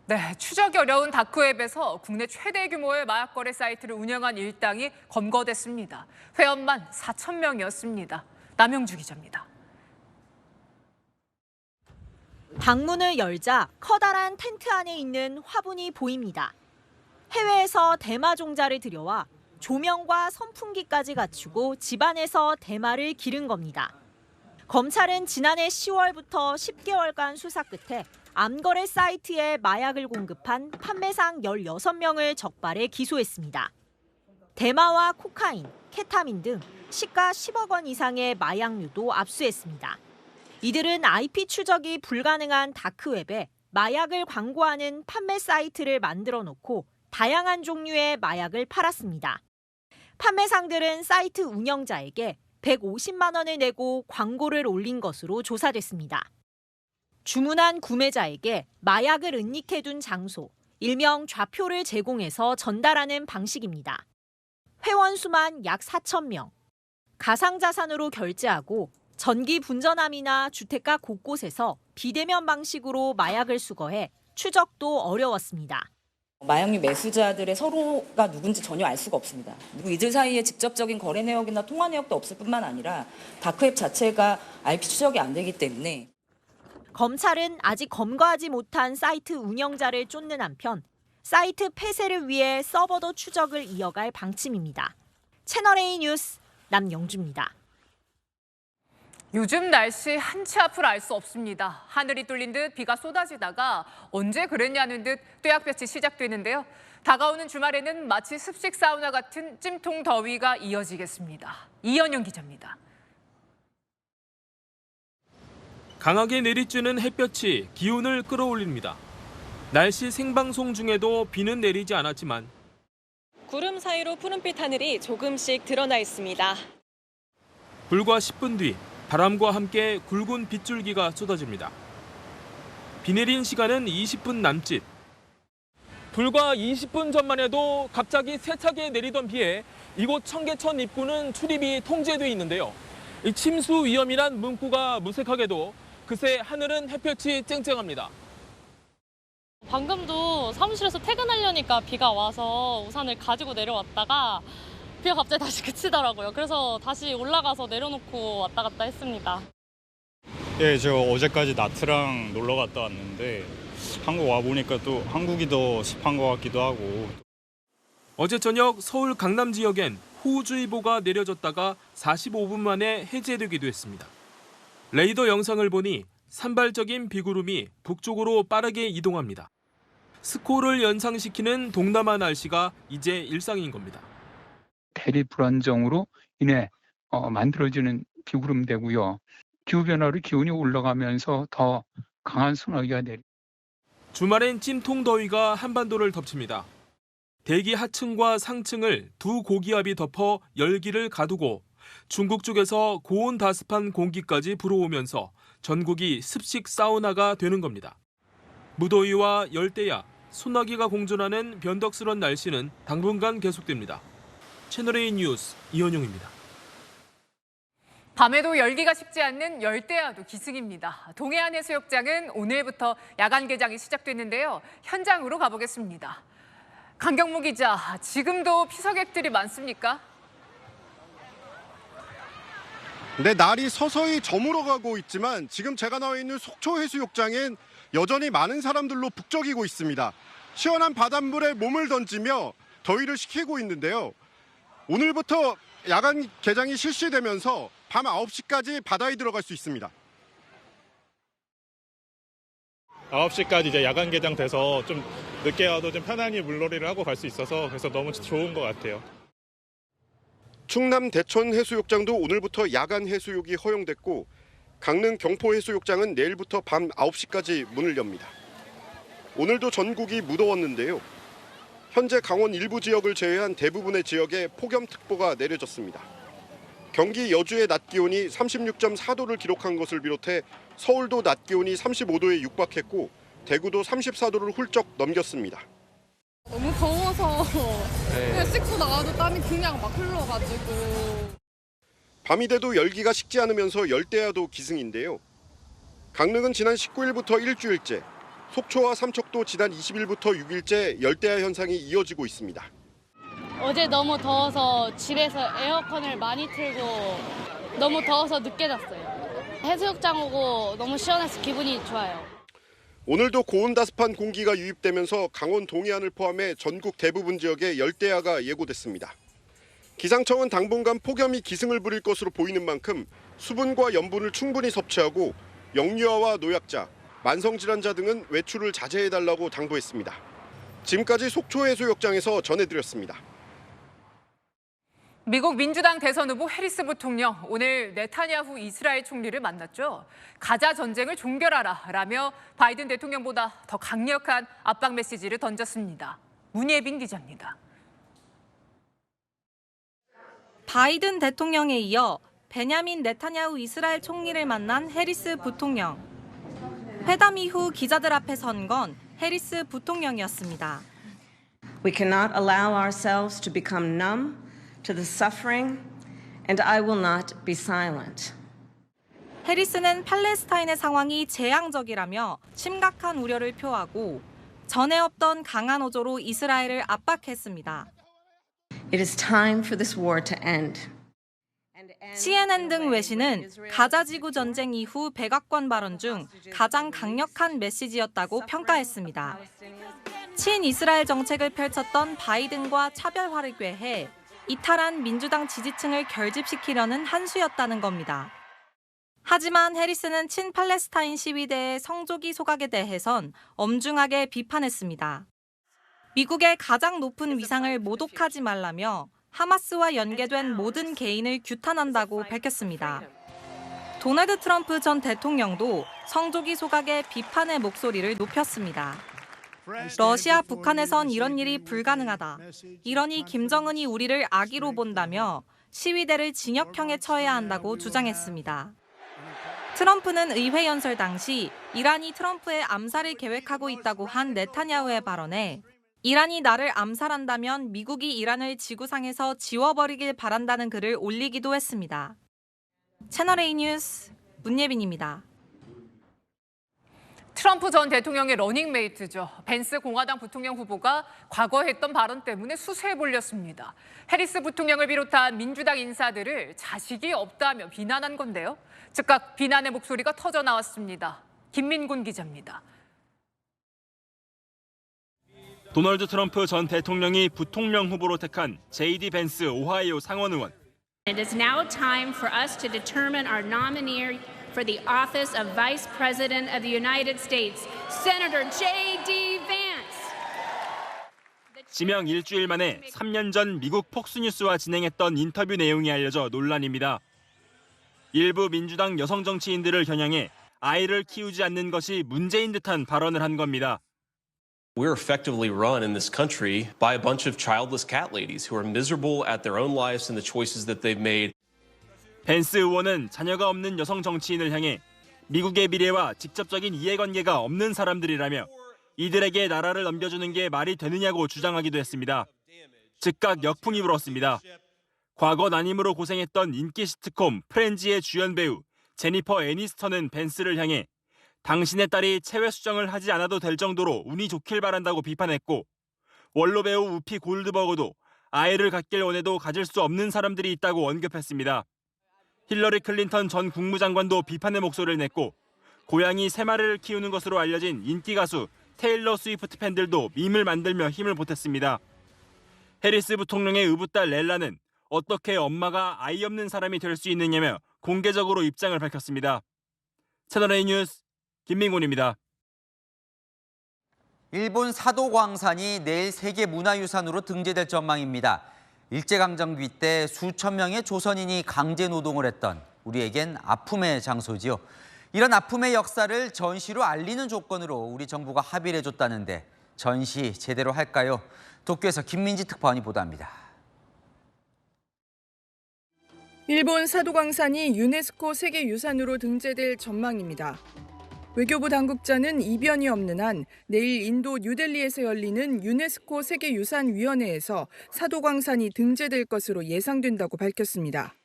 네, 추적이 어려운 다크웹에서 국내 최대 규모의 마약 거래 사이트를 운영한 일당이 검거됐습니다. 회원만 4,000명이었습니다. 남영주 기자입니다. 방문을 열자 커다란 텐트 안에 있는 화분이 보입니다. 해외에서 대마 종자를 들여와 조명과 선풍기까지 갖추고 집안에서 대마를 기른 겁니다. 검찰은 지난해 10월부터 10개월간 수사 끝에 암거래 사이트에 마약을 공급한 판매상 16명을 적발해 기소했습니다. 대마와 코카인, 케타민 등 시가 10억 원 이상의 마약류도 압수했습니다. 이들은 IP 추적이 불가능한 다크웹에 마약을 광고하는 판매 사이트를 만들어 놓고 다양한 종류의 마약을 팔았습니다. 판매상들은 사이트 운영자에게 150만 원을 내고 광고를 올린 것으로 조사됐습니다. 주문한 구매자에게 마약을 은닉해둔 장소, 일명 좌표를 제공해서 전달하는 방식입니다. 회원 수만 약 4,000명. 가상자산으로 결제하고 전기 분전함이나 주택가 곳곳에서 비대면 방식으로 마약을 수거해 추적도 어려웠습니다. 마약류 매수자들의 서로가 누군지 전혀 알 수가 없습니다. 그리고 이들 사이에 직접적인 거래 내역이나 통화 내역도 없을 뿐만 아니라 다크웹 자체가 IP 추적이 안 되기 때문에 검찰은 아직 검거하지 못한 사이트 운영자를 쫓는 한편 사이트 폐쇄를 위해 서버도 추적을 이어갈 방침입니다. 채널A 뉴스 남영주입니다. 요즘 날씨 한치 앞을 알 수 없습니다. 하늘이 뚫린 듯 비가 쏟아지다가 언제 그랬냐는 듯 떼약볕이 시작되는데요. 다가오는 주말에는 마치 습식 사우나 같은 찜통 더위가 이어지겠습니다. 이현영 기자입니다. 강하게 내리쬐는 햇볕이 기온을 끌어올립니다. 날씨 생방송 중에도 비는 내리지 않았지만 구름 사이로 푸른빛 하늘이 조금씩 드러나 있습니다. 불과 10분 뒤 바람과 함께 굵은 빗줄기가 쏟아집니다. 비 내린 시간은 20분 남짓. 불과 20분 전만 해도 갑자기 세차게 내리던 비에 이곳 청계천 입구는 출입이 통제돼 있는데요. 이 침수 위험이란 문구가 무색하게도 그새 하늘은 햇볕이 쨍쨍합니다. 방금도 사무실에서 퇴근하려니까 비가 와서 우산을 가지고 내려왔다가 비가 갑자기 다시 그치더라고요. 그래서 다시 올라가서 내려놓고 왔다 갔다 했습니다. 예, 저 어제까지 나트랑 놀러 갔다 왔는데 한국 와보니까 또 한국이 더 습한 것 같기도 하고. 어제 저녁 서울 강남 지역엔 호우주의보가 내려졌다가 45분 만에 해제되기도 했습니다. 레이더 영상을 보니 산발적인 비구름이 북쪽으로 빠르게 이동합니다. 스코를 연상시키는 동남아 날씨가 이제 일상인 겁니다. 대리 불안정으로 인해 만들어지는 비구름대고요. 기후변화로 기온이 올라가면서 더 강한 소나기가 내립니다. 주말엔 찜통 더위가 한반도를 덮칩니다. 대기 하층과 상층을 두 고기압이 덮어 열기를 가두고 중국 쪽에서 고온다습한 공기까지 불어오면서 전국이 습식 사우나가 되는 겁니다. 무더위와 열대야, 소나기가 공존하는 변덕스런 날씨는 당분간 계속됩니다. 채널A 뉴스 이현용입니다. 밤에도 열기가 식지 않는 열대야도 기승입니다. 동해안 해수욕장은 오늘부터 야간 개장이 시작됐는데요. 현장으로 가보겠습니다. 강경무 기자, 지금도 피서객들이 많습니까? 네, 날이 서서히 저물어가고 있지만 지금 제가 나와 있는 속초 해수욕장엔 여전히 많은 사람들로 북적이고 있습니다. 시원한 바닷물에 몸을 던지며 더위를 식히고 있는데요. 오늘부터 야간 개장이 실시되면서 밤 9시까지 바다에 들어갈 수 있습니다. 9시까지 이제 야간 개장돼서 좀 늦게 와도 좀 편안히 물놀이를 하고 갈 수 있어서 그래서 너무 좋은 것 같아요. 충남 대천 해수욕장도 오늘부터 야간 해수욕이 허용됐고 강릉 경포 해수욕장은 내일부터 밤 9시까지 문을 엽니다. 오늘도 전국이 무더웠는데요. 현재 강원 일부 지역을 제외한 대부분의 지역에 폭염특보가 내려졌습니다. 경기 여주의 낮 기온이 36.4도를 기록한 것을 비롯해 서울도 낮 기온이 35도에 육박했고 대구도 34도를 훌쩍 넘겼습니다. 너무 더워서 그냥 씻고 나와도 땀이 그냥 막 흘러가지고. 밤이 돼도 열기가 식지 않으면서 열대야도 기승인데요. 강릉은 지난 19일부터 일주일째, 속초와 삼척도 지난 20일부터 6일째 열대야 현상이 이어지고 있습니다. 어제 너무 더워서 집에서 에어컨을 많이 틀고 너무 더워서 늦게 잤어요. 해수욕장 오고 너무 시원해서 기분이 좋아요. 오늘도 고온다습한 공기가 유입되면서 강원 동해안을 포함해 전국 대부분 지역에 열대야가 예고됐습니다. 기상청은 당분간 폭염이 기승을 부릴 것으로 보이는 만큼 수분과 염분을 충분히 섭취하고 영유아와 노약자, 만성질환자 등은 외출을 자제해달라고 당부했습니다. 지금까지 속초해수욕장에서 전해드렸습니다. 미국 민주당 대선 후보 해리스 부통령 오늘 네타냐후 이스라엘 총리를 만났죠. 가자 전쟁을 종결하라라며 바이든 대통령보다 더 강력한 압박 메시지를 던졌습니다. 문예빈 기자입니다. 바이든 대통령에 이어 베냐민 네타냐후 이스라엘 총리를 만난 해리스 부통령. 회담 이후 기자들 앞에 선 건 해리스 부통령이었습니다. We cannot allow ourselves to become numb to the suffering, and I will not be silent. 해리스는 팔레스타인의 상황이 재앙적이라며 심각한 우려를 표하고 전에 없던 강한 어조로 이스라엘을 압박했습니다. It is time for this war to end. CNN 등 외신은 가자 지구 전쟁 이후 백악관 발언 중 가장 강력한 메시지였다고 평가했습니다. 친이스라엘 정책을 펼쳤던 바이든과 차별화를 꾀해 이탈한 민주당 지지층을 결집시키려는 한 수였다는 겁니다. 하지만 해리스는 친팔레스타인 시위대의 성조기 소각에 대해선 엄중하게 비판했습니다. 미국의 가장 높은 위상을 모독하지 말라며 하마스와 연계된 모든 개인을 규탄한다고 밝혔습니다. 도널드 트럼프 전 대통령도 성조기 소각의 비판의 목소리를 높였습니다. 러시아, 북한에선 이런 일이 불가능하다. 이러니 김정은이 우리를 악의로 본다며 시위대를 징역형에 처해야 한다고 주장했습니다. 트럼프는 의회 연설 당시 이란이 트럼프의 암살을 계획하고 있다고 한 네타냐후의 발언에 이란이 나를 암살한다면 미국이 이란을 지구상에서 지워버리길 바란다는 글을 올리기도 했습니다. 채널A 뉴스 문예빈입니다. 트럼프 전 대통령의 러닝메이트죠. 벤스 공화당 부통령 후보가 과거 했던 발언 때문에 수세에 몰렸습니다. 해리스 부통령을 비롯한 민주당 인사들을 자식이 없다며 비난한 건데요. 즉각 비난의 목소리가 터져 나왔습니다. 김민군 기자입니다. 도널드 트럼프 전 대통령이 부통령 후보로 택한 J.D. 벤스 오하이오 상원 의원. It is now time for us to determine our nominee for the office of Vice President of the United States, Senator J.D. Vance. 지명 일주일 만에 3년 전 미국 폭스뉴스와 진행했던 인터뷰 내용이 알려져 논란입니다. 일부 민주당 여성 정치인들을 겨냥해 아이를 키우지 않는 것이 문제인 듯한 발언을 한 겁니다. We're effectively run in this country by a bunch of childless cat ladies who are miserable at their own lives and the choices that they've made. 벤스 의원은 자녀가 없는 여성 정치인을 향해 미국의 미래와 직접적인 이해관계가 없는 사람들이라며 이들에게 나라를 넘겨주는 게 말이 되느냐고 주장하기도 했습니다. 즉각 역풍이 불었습니다. 과거 난임으로 고생했던 인기 시트콤 프렌즈의 주연 배우 제니퍼 애니스턴은 벤스를 향해 당신의 딸이 체외 수정을 하지 않아도 될 정도로 운이 좋길 바란다고 비판했고 원로 배우 우피 골드버그도 아이를 갖길 원해도 가질 수 없는 사람들이 있다고 언급했습니다. 힐러리 클린턴 전 국무장관도 비판의 목소리를 냈고 고양이 3마리를 키우는 것으로 알려진 인기 가수 테일러 스위프트 팬들도 밈을 만들며 힘을 보탰습니다. 해리스 부통령의 의붓딸 렐라는 어떻게 엄마가 아이 없는 사람이 될 수 있느냐며 공개적으로 입장을 밝혔습니다. 채널A 뉴스 김민곤입니다. 일본 사도광산이 내일 세계문화유산으로 등재될 전망입니다. 일제강점기 때 수천 명의 조선인이 강제 노동을 했던 우리에겐 아픔의 장소지요. 이런 아픔의 역사를 전시로 알리는 조건으로 우리 정부가 합의를 해줬다는데 전시 제대로 할까요? 도쿄에서 김민지 특파원이 보도합니다. 일본 사도광산이 유네스코 세계유산으로 등재될 전망입니다. 외교부 당국자는 이변이 없는 한 내일 인도 뉴델리에서 열리는 유네스코 세계유산위원회에서 사도광산이 등재될 것으로 예상된다고 밝혔습니다.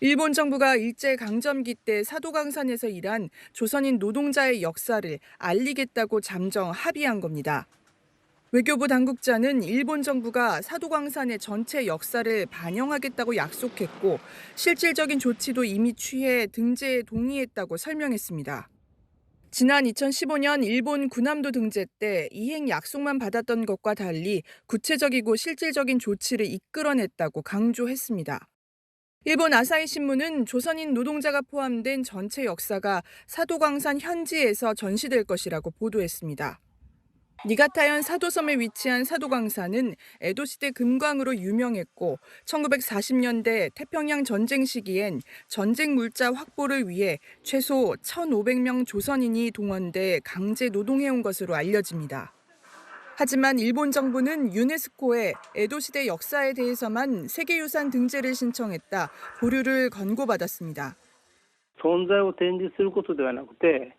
일본 정부가 일제강점기 때 사도광산에서 일한 조선인 노동자의 역사를 알리겠다고 잠정 합의한 겁니다. 외교부 당국자는 일본 정부가 사도광산의 전체 역사를 반영하겠다고 약속했고 실질적인 조치도 이미 취해 등재에 동의했다고 설명했습니다. 지난 2015년 일본 군함도 등재 때 이행 약속만 받았던 것과 달리 구체적이고 실질적인 조치를 이끌어냈다고 강조했습니다. 일본 아사히 신문은 조선인 노동자가 포함된 전체 역사가 사도광산 현지에서 전시될 것이라고 보도했습니다. 니가타현 사도섬에 위치한 사도광산은 에도시대 금광으로 유명했고 1940년대 태평양 전쟁 시기엔 전쟁 물자 확보를 위해 최소 1,500명 조선인이 동원돼 강제 노동해온 것으로 알려집니다. 하지만 일본 정부는 유네스코에 에도시대 역사에 대해서만 세계유산 등재를 신청했다 보류를 권고받았습니다. 存在を展示することではなくて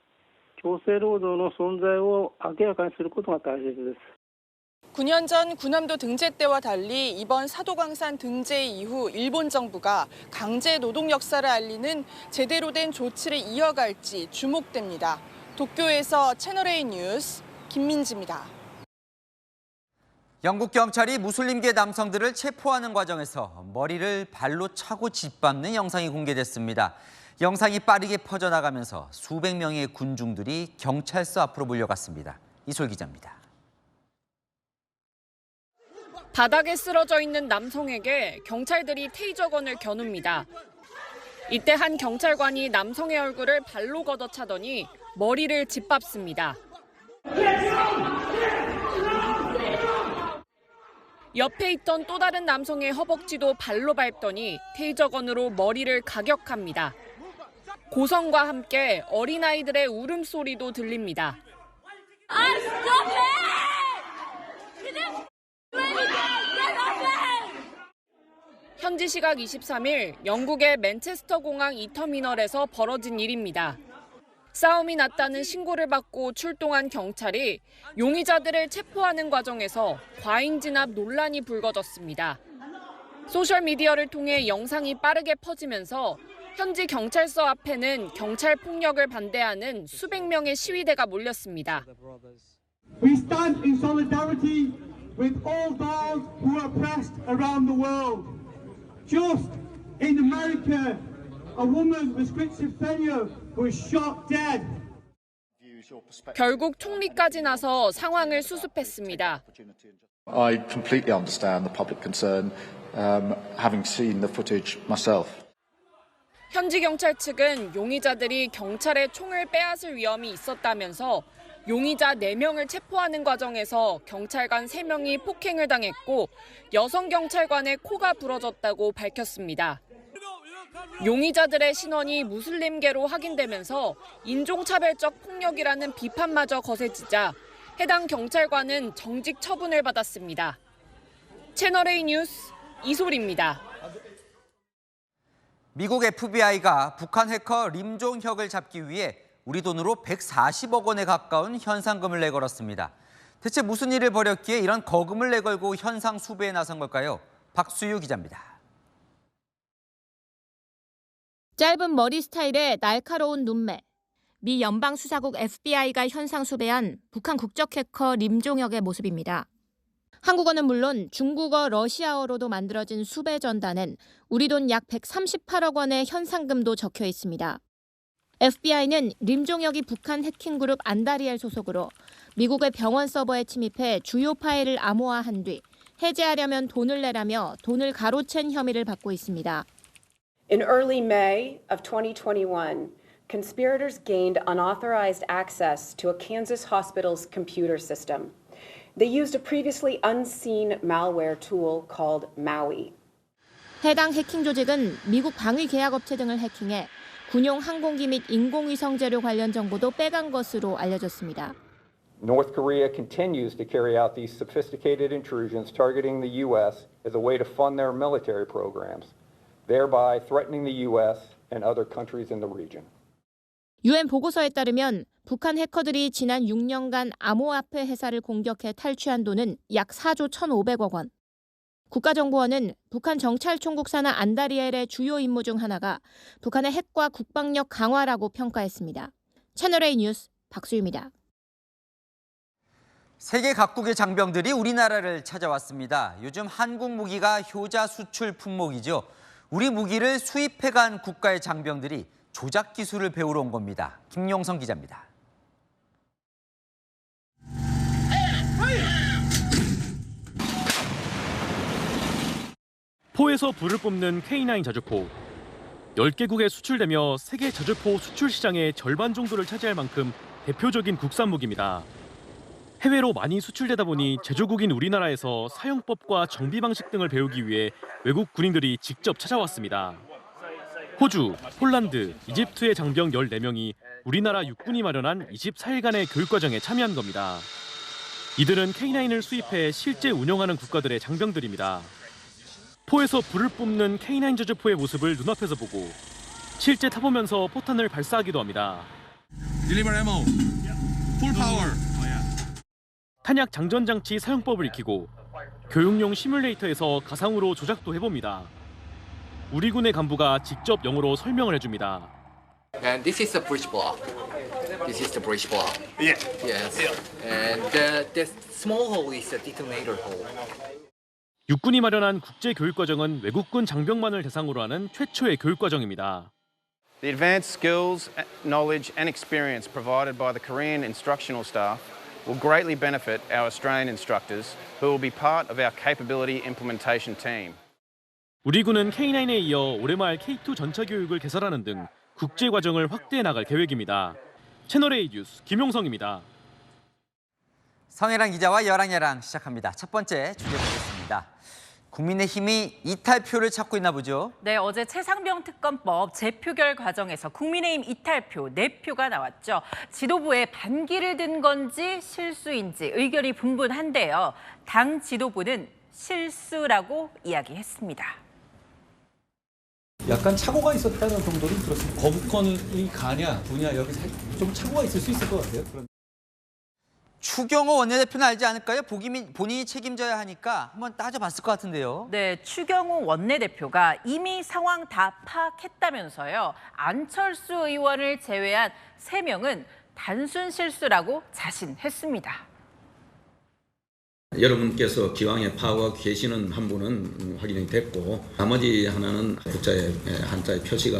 強制労働の存在を明らかにすることが大切です。 9년 전 군함도 등재 때와 달리 이번 사도광산 등재 이후 일본 정부가 강제 노동 역사를 알리는 제대로 된 조치를 이어갈지 주목됩니다. 도쿄에서 채널A 뉴스 김민지입니다. 영국 경찰이 무슬림계 남성들을 체포하는 과정에서 머리를 발로 차고 짓밟는 영상이 공개됐습니다. 영상이 빠르게 퍼져나가면서 수백 명의 군중들이 경찰서 앞으로 몰려갔습니다. 이솔 기자입니다. 바닥에 쓰러져 있는 남성에게 경찰들이 테이저건을 겨눕니다. 이때 한 경찰관이 남성의 얼굴을 발로 걷어차더니 머리를 짓밟습니다. 옆에 있던 또 다른 남성의 허벅지도 발로 밟더니 테이저건으로 머리를 가격합니다. 고성과 함께 어린아이들의 울음소리도 들립니다. 현지 시각 23일 영국의 맨체스터 공항 2터미널에서 벌어진 일입니다. 싸움이 났다는 신고를 받고 출동한 경찰이 용의자들을 체포하는 과정에서 과잉 진압 논란이 불거졌습니다. 소셜미디어를 통해 영상이 빠르게 퍼지면서 현지 경찰서 앞에는 경찰 폭력을 반대하는 수백 명의 시위대가 몰렸습니다. We stand in solidarity with all those who are oppressed around the world. Just in America, a woman with schizophrenia was shot dead. 결국 총리까지 나서 상황을 수습했습니다. I completely understand the public concern, having seen the footage myself. 현지 경찰 측은 용의자들이 경찰의 총을 빼앗을 위험이 있었다면서 용의자 4명을 체포하는 과정에서 경찰관 3명이 폭행을 당했고 여성 경찰관의 코가 부러졌다고 밝혔습니다. 용의자들의 신원이 무슬림계로 확인되면서 인종차별적 폭력이라는 비판마저 거세지자 해당 경찰관은 정직 처분을 받았습니다. 채널A 뉴스 이솔입니다. 미국 FBI가 북한 해커 림종혁을 잡기 위해 우리 돈으로 140억 원에 가까운 현상금을 내걸었습니다. 대체 무슨 일을 벌였기에 이런 거금을 내걸고 현상 수배에 나선 걸까요? 박수유 기자입니다. 짧은 머리 스타일에 날카로운 눈매. 미 연방수사국 FBI가 현상 수배한 북한 국적 해커 림종혁의 모습입니다. 한국어는 물론 중국어, 러시아어로도 만들어진 수배 전단엔 우리 돈 약 138억 원의 현상금도 적혀 있습니다. FBI는 림종혁이 북한 해킹그룹 안다리엘 소속으로 미국의 병원 서버에 침입해 주요 파일을 암호화한 뒤 해제하려면 돈을 내라며 돈을 가로챈 혐의를 받고 있습니다. In early May of 2021, conspirators gained unauthorized access to a Kansas hospital's computer system. They used a previously unseen malware tool called Maui. 해당 해킹 조직은 미국 방위 계약업체 등을 해킹해 군용 항공기 및 인공위성 재료 관련 정보도 빼간 것으로 알려졌습니다. North Korea continues to carry out these sophisticated intrusions targeting the U.S. as a way to fund their military programs, thereby threatening the U.S. and other countries in the region. UN 보고서에 따르면 북한 해커들이 지난 6년간 암호화폐 회사를 공격해 탈취한 돈은 약 4조 1,500억 원. 국가정보원은 북한 정찰총국 산하 안다리엘의 주요 임무 중 하나가 북한의 핵과 국방력 강화라고 평가했습니다. 채널A 뉴스 박수유입니다. 세계 각국의 장병들이 우리나라를 찾아왔습니다. 요즘 한국 무기가 효자 수출 품목이죠. 우리 무기를 수입해간 국가의 장병들이 조작 기술을 배우러 온 겁니다. 김용성 기자입니다. 포에서 불을 뿜는 K9 자주포. 10개국에 수출되며 세계 자주포 수출 시장의 절반 정도를 차지할 만큼 대표적인 국산 무기입니다. 해외로 많이 수출되다 보니 제조국인 우리나라에서 사용법과 정비 방식 등을 배우기 위해 외국 군인들이 직접 찾아왔습니다. 호주, 폴란드, 이집트의 장병 14명이 우리나라 육군이 마련한 24일간의 교육과정에 참여한 겁니다. 이들은 K9을 수입해 실제 운영하는 국가들의 장병들입니다. 포에서 불을 뿜는 K9 자주포의 모습을 눈앞에서 보고 실제 타보면서 포탄을 발사하기도 합니다. Deliver ammo. Full power. 탄약 장전 장치 사용법을 익히고 교육용 시뮬레이터에서 가상으로 조작도 해봅니다. 우리 군의 간부가 직접 영어로 설명을 해줍니다. And this is the breech block. This is the breech block. Yeah. Yes. And the small hole is the detonator hole. 육군이 마련한 국제 교육과정은 외국군 장병만을 대상으로 하는 최초의 교육과정입니다. The advanced skills, knowledge and experience provided by the Korean instructional staff will greatly benefit our Australian instructors who will be part of our capability implementation team. 우리 군은 K9에 이어 올해 말 K2 전차 교육을 개설하는 등 국제 과정을 확대해 나갈 계획입니다. 채널A 뉴스 김용성입니다. 성혜랑 기자와 여랑야랑 시작합니다. 첫 번째 주제 보겠습니다. 국민의힘이 이탈표를 찾고 있나 보죠? 네, 어제 최상병 특검법 재표결 과정에서 국민의힘 이탈표 4표가 나왔죠. 지도부에 반기를 든 건지 실수인지 의견이 분분한데요. 당 지도부는 실수라고 이야기했습니다. 약간 착오가 있었다는 정도는 들었습니다. 거부권이 가냐, 두냐 여기서 좀 착오가 있을 수 있을 것 같아요. 추경호 원내대표는 알지 않을까요? 본인이 책임져야 하니까 한번 따져봤을 것 같은데요. 네, 추경호 원내대표가 이미 상황 다 파악했다면서요. 안철수 의원을 제외한 3명은 단순 실수라고 자신했습니다. 여러분께서 기왕에 파악하고 계시는 한 분은 확인이 됐고 나머지 하나는 국자에 한자의 표시가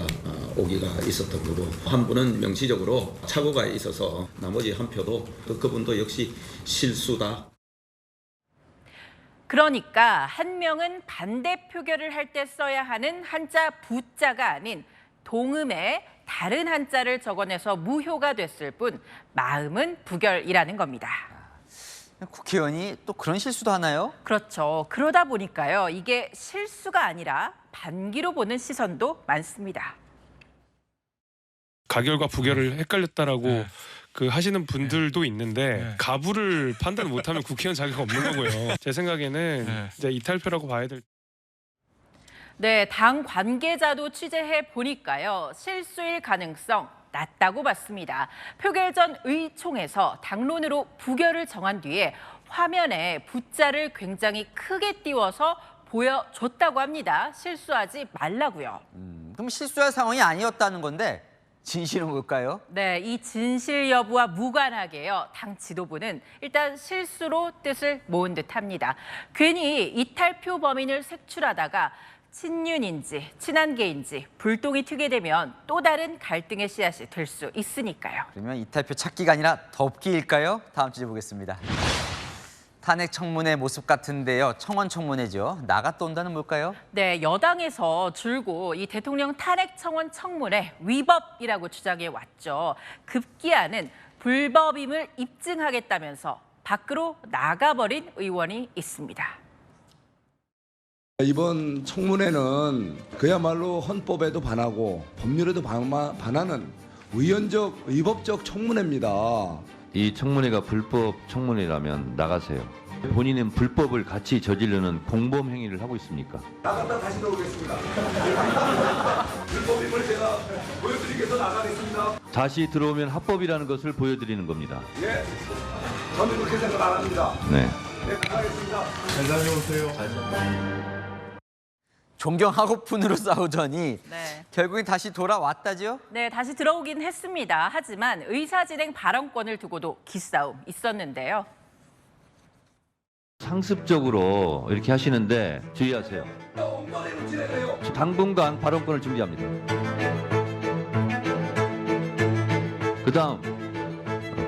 오기가 있었던 거고 한 분은 명시적으로 착오가 있어서 나머지 한 표도 그분도 역시 실수다. 그러니까 한 명은 반대 표결을 할 때 써야 하는 한자 부자가 아닌 동음에 다른 한자를 적어내서 무효가 됐을 뿐 마음은 부결이라는 겁니다. 국회의원이 또 그런 실수도 하나요? 그렇죠. 그러다 보니까요. 이게 실수가 아니라 반기로 보는 시선도 많습니다. 가결과 부결을 헷갈렸다라고 그 하시는 분들도 있는데 가부를 판단 못하면 국회의원 자격 없는 거고요. 제 생각에는 이제 이탈표라고 봐야 될. 네, 당 관계자도 취재해 보니까요. 실수일 가능성 낮다고 봤습니다. 표결 전 의총에서 당론으로 부결을 정한 뒤에 화면에 부자를 굉장히 크게 띄워서 보여줬다고 합니다. 실수하지 말라고요. 그럼 실수할 상황이 아니었다는 건데 진실은 뭘까요? 네, 이 진실 여부와 무관하게요. 당 지도부는 일단 실수로 뜻을 모은 듯합니다. 괜히 이탈표 범인을 색출하다가 친윤인지 친한계인지 불똥이 튀게 되면 또 다른 갈등의 씨앗이 될 수 있으니까요. 그러면 이탈표 찾기가 아니라 덮기일까요? 다음 주제 보겠습니다. 탄핵 청문회 모습 같은데요. 청원 청문회죠. 나가 또 온다는 뭘까요? 네, 여당에서 줄곧 이 대통령 탄핵 청원 청문회 위법이라고 주장해 왔죠. 급기야는 불법임을 입증하겠다면서 밖으로 나가버린 의원이 있습니다. 이번 청문회는 그야말로 헌법에도 반하고 법률에도 반하는 위법적 청문회입니다. 이 청문회가 불법 청문회라면 나가세요. 본인은 불법을 같이 저지르는 공범 행위를 하고 있습니까? 나갔다 다시 들어오겠습니다. 불법임을 제가 보여드리기 위해서 나가겠습니다. 다시 들어오면 합법이라는 것을 보여드리는 겁니다. 예, 저는 그렇게 생각 안 합니다. 네. 네, 나가겠습니다. 잘 다녀오세요. 존경하고픈으로 싸우더니 결국엔 다시 돌아왔다죠? 네, 다시 들어오긴 했습니다. 하지만 의사진행 발언권을 두고도 기싸움 있었는데요. 상습적으로 이렇게 하시는데 주의하세요. 당분간 발언권을 준비합니다. 그다음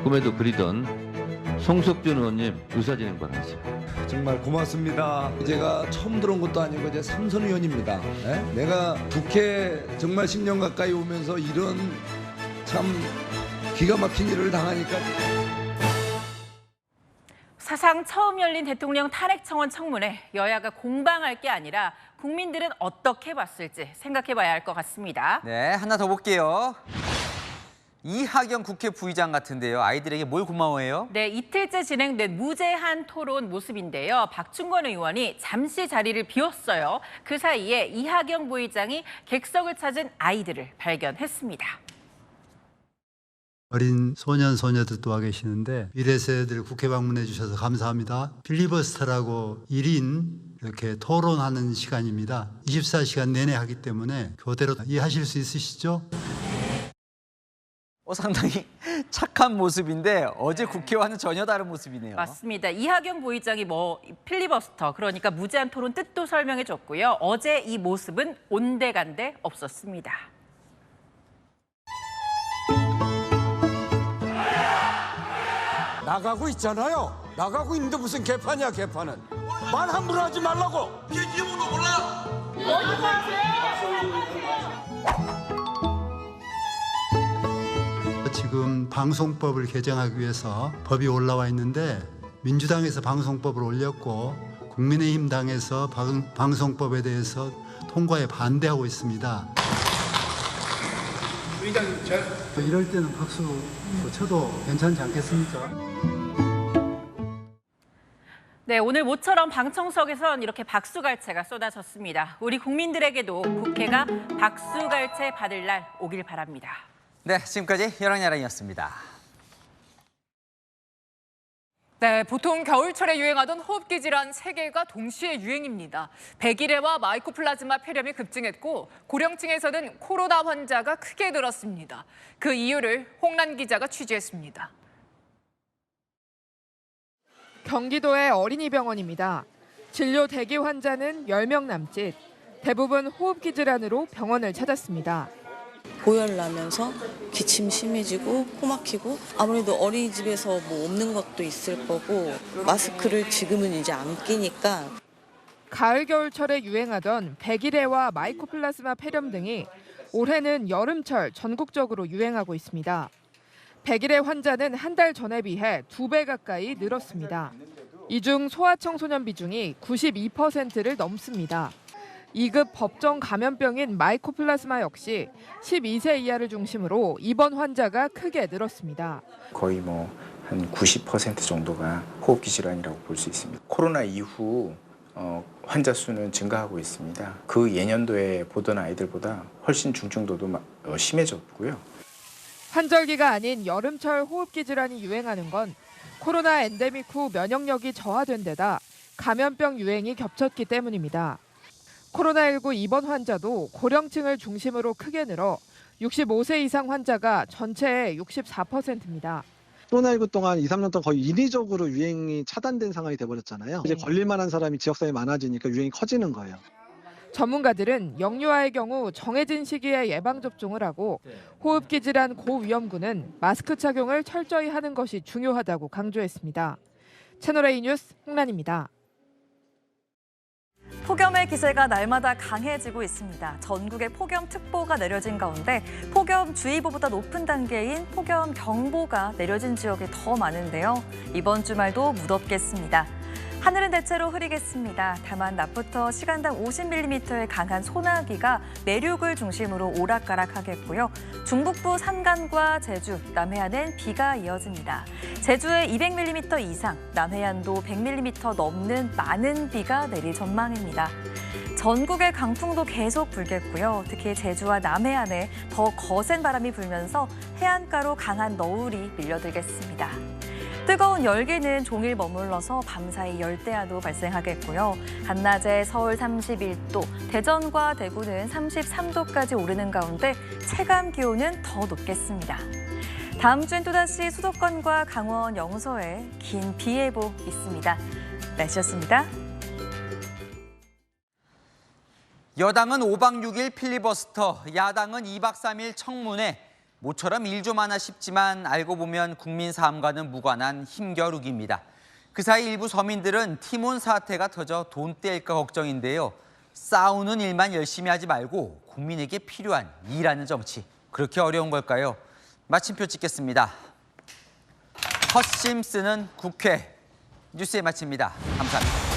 꿈에도 그리던 송석준 의원님 의사진행 발언하세요. 정말 고맙습니다. 제가 처음 들어온 것도 아니고 이제 삼선 의원입니다. 네? 내가 국회 정말 10년 가까이 오면서 이런 참 기가 막힌 일을 당하니까. 사상 처음 열린 대통령 탄핵 청원 청문회, 여야가 공방할 게 아니라 국민들은 어떻게 봤을지 생각해봐야 할 것 같습니다. 네, 하나 더 볼게요. 이하경 국회 부의장 같은데요. 아이들에게 뭘 고마워해요? 네, 이틀째 진행된 무제한 토론 모습인데요. 박충건 의원이 잠시 자리를 비웠어요. 그 사이에 이하경 부의장이 객석을 찾은 아이들을 발견했습니다. 어린 소년, 소녀들도 와 계시는데 미래 세대들 국회 방문해 주셔서 감사합니다. 필리버스터라고 1인 이렇게 토론하는 시간입니다. 24시간 내내 하기 때문에 그대로 이해하실 수 있으시죠? 상당히 착한 모습인데 어제 국회와는 전혀 다른 모습이네요. 맞습니다. 이하경 부의장이 필리버스터, 그러니까 무제한 토론 뜻도 설명해 줬고요. 어제 이 모습은 온데간데 없었습니다. 나가고 있잖아요. 나가고 있는데 무슨 개판이야, 개판은. 말 함부로 하지 말라고. 이게 기분도 몰라. 어디 가세요? 지금 방송법을 개정하기 위해서 법이 올라와 있는데 민주당에서 방송법을 올렸고 국민의힘 당에서 방송법에 대해서 통과에 반대하고 있습니다. 이럴 때는 박수 쳐도 괜찮지 않겠습니까? 네, 오늘 모처럼 방청석에선 이렇게 박수갈채가 쏟아졌습니다. 우리 국민들에게도 국회가 박수갈채 받을 날 오길 바랍니다. 네, 지금까지 여랑야랑이었습니다. 네, 보통 겨울철에 유행하던 호흡기 질환 3개가 동시에 유행입니다. 백일해와 마이코플라즈마 폐렴이 급증했고 고령층에서는 코로나 환자가 크게 늘었습니다. 그 이유를 홍란 기자가 취재했습니다. 경기도의 어린이병원입니다. 진료 대기 환자는 10명 남짓. 대부분 호흡기 질환으로 병원을 찾았습니다. 고열 나면서 기침 심해지고 코 막히고 아무래도 어린이집에서 뭐 없는 것도 있을 거고 마스크를 지금은 이제 안 끼니까. 가을 겨울철에 유행하던 백일해와 마이코플라즈마 폐렴 등이 올해는 여름철 전국적으로 유행하고 있습니다. 백일해 환자는 한 달 전에 비해 2배 가까이 늘었습니다. 이 중 소아청소년 비중이 92%를 넘습니다. 2급 법정 감염병인 마이코플라즈마 역시 12세 이하를 중심으로 입원 환자가 크게 늘었습니다. 거의 한 90% 정도가 호흡기 질환이라고 볼 수 있습니다. 코로나 이후 환자 수는 증가하고 있습니다. 그 예년도에 보던 아이들보다 훨씬 중증도도 심해졌고요. 환절기가 아닌 여름철 호흡기 질환이 유행하는 건 코로나 엔데믹 후 면역력이 저하된 데다 감염병 유행이 겹쳤기 때문입니다. 코로나19 입원 환자도 고령층을 중심으로 크게 늘어 65세 이상 환자가 전체의 64%입니다. 코로나19 동안 2, 3년 동안 거의 인위적으로 유행이 차단된 상황이 돼버렸잖아요. 이제 걸릴 만한 사람이 지역사회에 많아지니까 유행이 커지는 거예요. 전문가들은 영유아의 경우 정해진 시기에 예방접종을 하고 호흡기 질환 고위험군은 마스크 착용을 철저히 하는 것이 중요하다고 강조했습니다. 채널A 뉴스 홍란입니다. 폭염의 기세가 날마다 강해지고 있습니다. 전국에 폭염특보가 내려진 가운데 폭염주의보보다 높은 단계인 폭염경보가 내려진 지역이 더 많은데요. 이번 주말도 무덥겠습니다. 하늘은 대체로 흐리겠습니다. 다만 낮부터 시간당 50mm의 강한 소나기가 내륙을 중심으로 오락가락하겠고요. 중북부 산간과 제주, 남해안은 비가 이어집니다. 제주에 200mm 이상, 남해안도 100mm 넘는 많은 비가 내릴 전망입니다. 전국의 강풍도 계속 불겠고요. 특히 제주와 남해안에 더 거센 바람이 불면서 해안가로 강한 너울이 밀려들겠습니다. 뜨거운 열기는 종일 머물러서 밤사이 열대야도 발생하겠고요. 한낮에 서울 31도, 대전과 대구는 33도까지 오르는 가운데 체감 기온은 더 높겠습니다. 다음 주엔 또다시 수도권과 강원 영서에 긴 비 예보 있습니다. 날씨였습니다. 여당은 5박 6일 필리버스터, 야당은 2박 3일 청문회. 모처럼 일 좀 하나 싶지만 알고 보면 국민 삶과는 무관한 힘겨루기입니다. 그 사이 일부 서민들은 티몬 사태가 터져 돈 떼일까 걱정인데요. 싸우는 일만 열심히 하지 말고 국민에게 필요한 일하는 정치. 그렇게 어려운 걸까요? 마침표 찍겠습니다. 헛심 쓰는 국회. 뉴스에 마칩니다. 감사합니다.